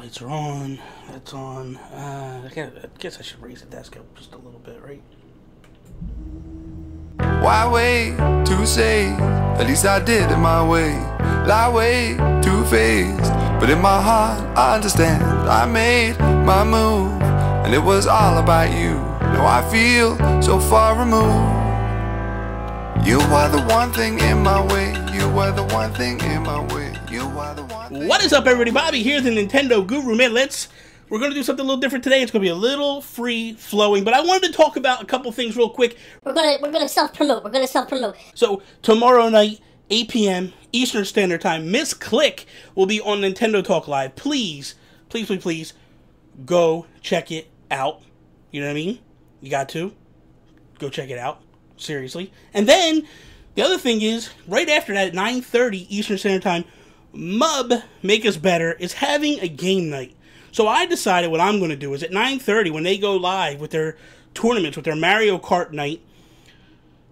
Lights are on. That's on. I guess I should raise the desk up just a little bit, right? Why wait to say? At least I did it my way. Lie way too faced, but in my heart I understand. I made my move, and it was all about you. Now I feel so far removed. You are the one thing in my way. You are the one thing in my way. You are the one thing. What is up, everybody? Bobby here, the Nintendo Guru. Man, we're going to do something a little different today. It's going to be a little free-flowing, but I wanted to talk about a couple things real quick. We're gonna self-promote. So, tomorrow night, 8 p.m. Eastern Standard Time, Miss Click will be on Nintendo Talk Live. Please, please, please, please, go check it out. You know what I mean? You got to. Go check it out. Seriously. And then, the other thing is, right after that, at 9:30 Eastern Standard Time, Mub Make Us Better is having a game night. So I decided what I'm going to do is at 9:30, when they go live with their tournaments, with their Mario Kart night,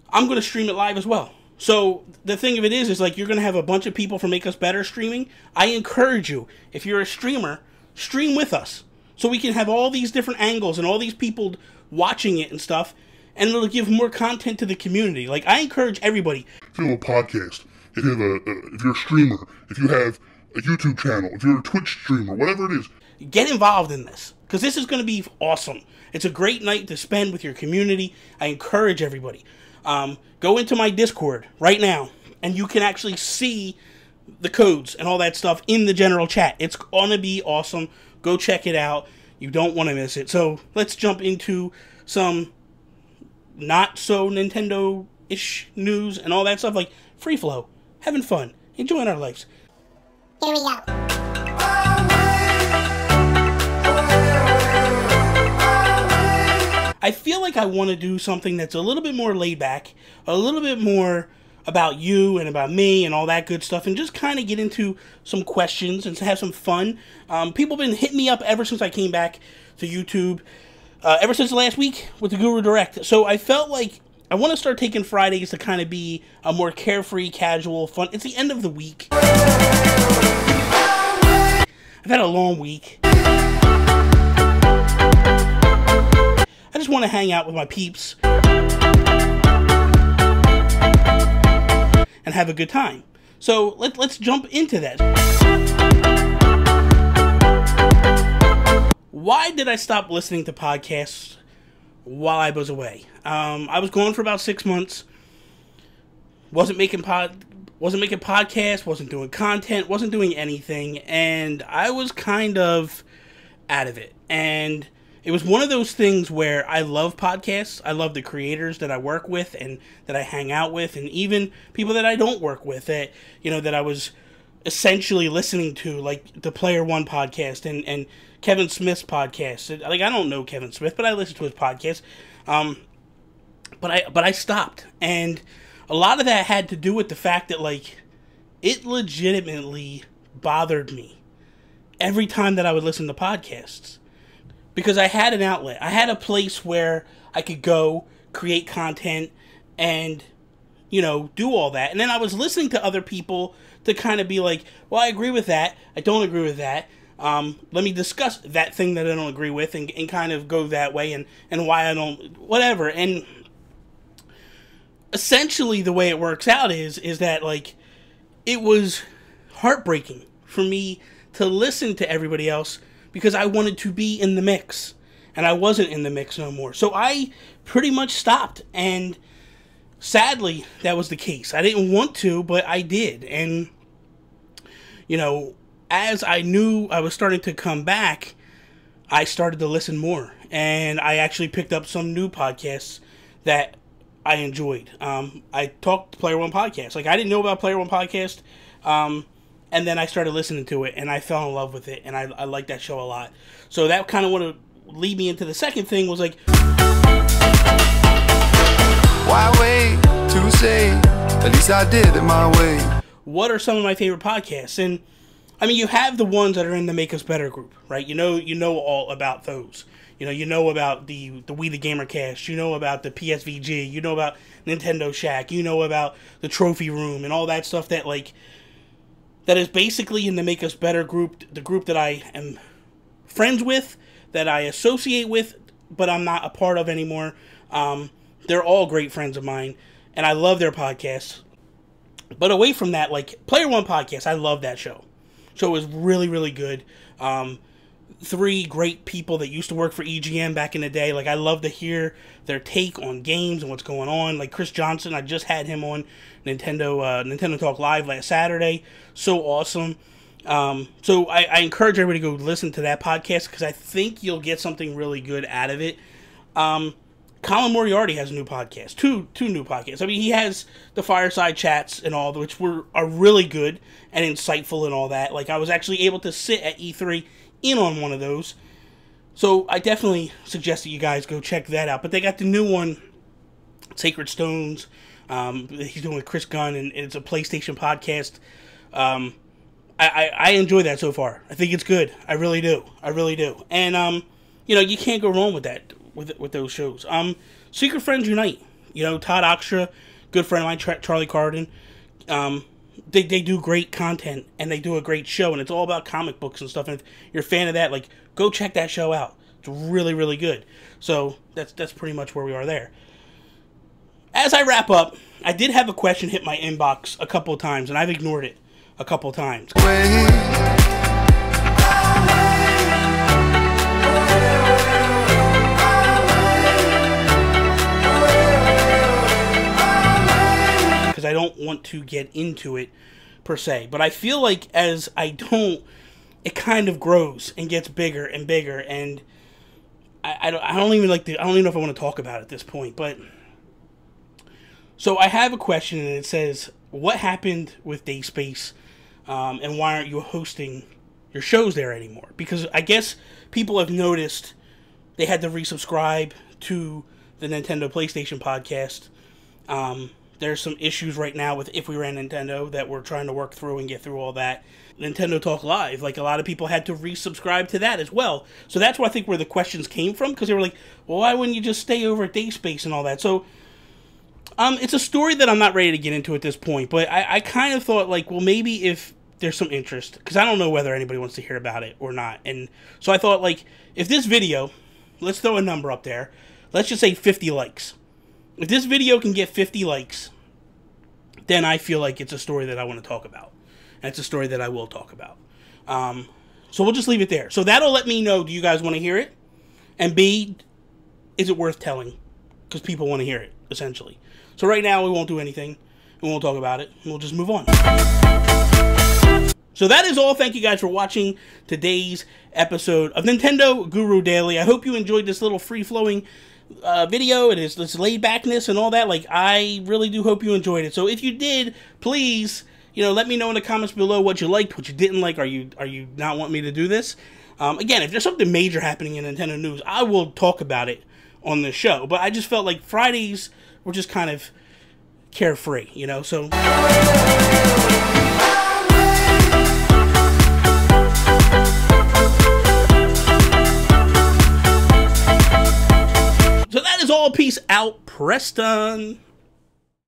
I'm going to stream it live as well. So the thing of it is like you're going to have a bunch of people from Make Us Better streaming. I encourage you, if you're a streamer, stream with us. So we can have all these different angles and all these people watching it and stuff, and it'll give more content to the community. Like, I encourage everybody. If you have a podcast, if you're a streamer, if you have a YouTube channel, if you're a Twitch streamer, whatever it is, get involved in this, because this is going to be awesome. It's a great night to spend with your community. I encourage everybody. Go into my Discord right now, and you can actually see the codes and all that stuff in the general chat. It's going to be awesome. Go check it out. You don't want to miss it. So let's jump into some not-so-Nintendo-ish news and all that stuff, like free flow, having fun, enjoying our lives. Here we go. I feel like I want to do something that's a little bit more laid back, a little bit more about you and about me and all that good stuff, and just kind of get into some questions and have some fun. People have been hitting me up ever since I came back to YouTube, ever since last week with the Guru Direct. So I felt like I want to start taking Fridays to kind of be a more carefree, casual, fun. It's the end of the week. I've had a long week. I just want to hang out with my peeps and have a good time. So let's jump into that. Why did I stop listening to podcasts while I was away? I was gone for about 6 months. Wasn't making podcasts, wasn't doing content, wasn't doing anything, and I was kind of out of it. And it was one of those things where I love podcasts. I love the creators that I work with and that I hang out with, and even people that I don't work with that, you know, that I was essentially listening to, like the Player One podcast and Kevin Smith's podcast. Like, I don't know Kevin Smith, but I listen to his podcast. But I stopped, and a lot of that had to do with the fact that, like, it legitimately bothered me every time that I would listen to podcasts. Because I had an outlet. I had a place where I could go, create content, and, you know, do all that. And then I was listening to other people to kind of be like, well, I agree with that. I don't agree with that. Let me discuss that thing that I don't agree with and kind of go that way and why I don't, whatever. And essentially the way it works out is that, like, it was heartbreaking for me to listen to everybody else because I wanted to be in the mix, and I wasn't in the mix no more. So I pretty much stopped, and sadly, that was the case. I didn't want to, but I did. And, you know, as I knew I was starting to come back, I started to listen more, and I actually picked up some new podcasts that I enjoyed. I talked to Player One Podcast. Like, I didn't know about Player One Podcast, and then I started listening to it, and I fell in love with it, and I like that show a lot. So that kind of want to lead me into the second thing, was like, Why wait to say? At least I did it my way. What are some of my favorite podcasts? And I mean, you have the ones that are in the Make Us Better group, right? You know all about those. You know about the We the Gamer Cast. You know about the PSVG. You know about Nintendo Shack. You know about the Trophy Room and all that stuff that, like, that is basically in the Make Us Better group, the group that I am friends with, that I associate with, but I'm not a part of anymore. They're all great friends of mine, and I love their podcasts. But away from that, like Player One Podcast, I love that show. Show was really, really good. 3 great people that used to work for EGM back in the day. Like, I love to hear their take on games and what's going on. Like Chris Johnson, I just had him on Nintendo Talk Live last Saturday. So awesome. So I encourage everybody to go listen to that podcast, because I think you'll get something really good out of it. Colin Moriarty has a new podcast, two new podcasts. I mean, he has the Fireside Chats and all, which are really good and insightful and all that. Like, I was actually able to sit at E3 in on one of those. So I definitely suggest that you guys go check that out. But they got the new one, Sacred Stones. He's doing with Chris Gunn, and it's a PlayStation podcast. I enjoy that so far. I think it's good. I really do. And, you can't go wrong with that, with those shows. Secret Friends Unite. Todd Oxtra, good friend of mine, Charlie Carden. They do great content, and they do a great show, and it's all about comic books and stuff. And if you're a fan of that, like, go check that show out. It's really, really good. So that's pretty much where we are there. As I wrap up, I did have a question hit my inbox a couple of times, and I've ignored it a couple of times. Because I don't want to get into it per se, but I feel like as I don't, it kind of grows and gets bigger and bigger, and I don't even know if I want to talk about it at this point. But so I have a question, and it says, what happened with Dacespace, and why aren't you hosting your shows there anymore? Because I guess people have noticed they had to resubscribe to the Nintendo PlayStation podcast. There's some issues right now with If We Ran Nintendo that we're trying to work through and get through all that. Nintendo Talk Live, like, a lot of people had to resubscribe to that as well. So that's where I think where the questions came from, because they were like, well, why wouldn't you just stay over at Dacespace and all that? So it's a story that I'm not ready to get into at this point, but I kind of thought, like, well, maybe if there's some interest, because I don't know whether anybody wants to hear about it or not. And so I thought, like, if this video, let's throw a number up there, let's just say 50 likes. If this video can get 50 likes, then I feel like it's a story that I want to talk about. And it's a story that I will talk about. So we'll just leave it there. So that'll let me know, do you guys want to hear it? And B, is it worth telling? Because people want to hear it, essentially. So right now, we won't do anything. We won't talk about it. We'll just move on. So that is all. Thank you guys for watching today's episode of Nintendo Guru Daily. I hope you enjoyed this little free-flowing video. It is this laid backness and all that. Like, I really do hope you enjoyed it. So if you did, please, let me know in the comments below what you liked, what you didn't like. Are you not want me to do this? Again, if there's something major happening in Nintendo news, I will talk about it on the show. But I just felt like Fridays were just kind of carefree, so. So that is all. Peace out. Preston.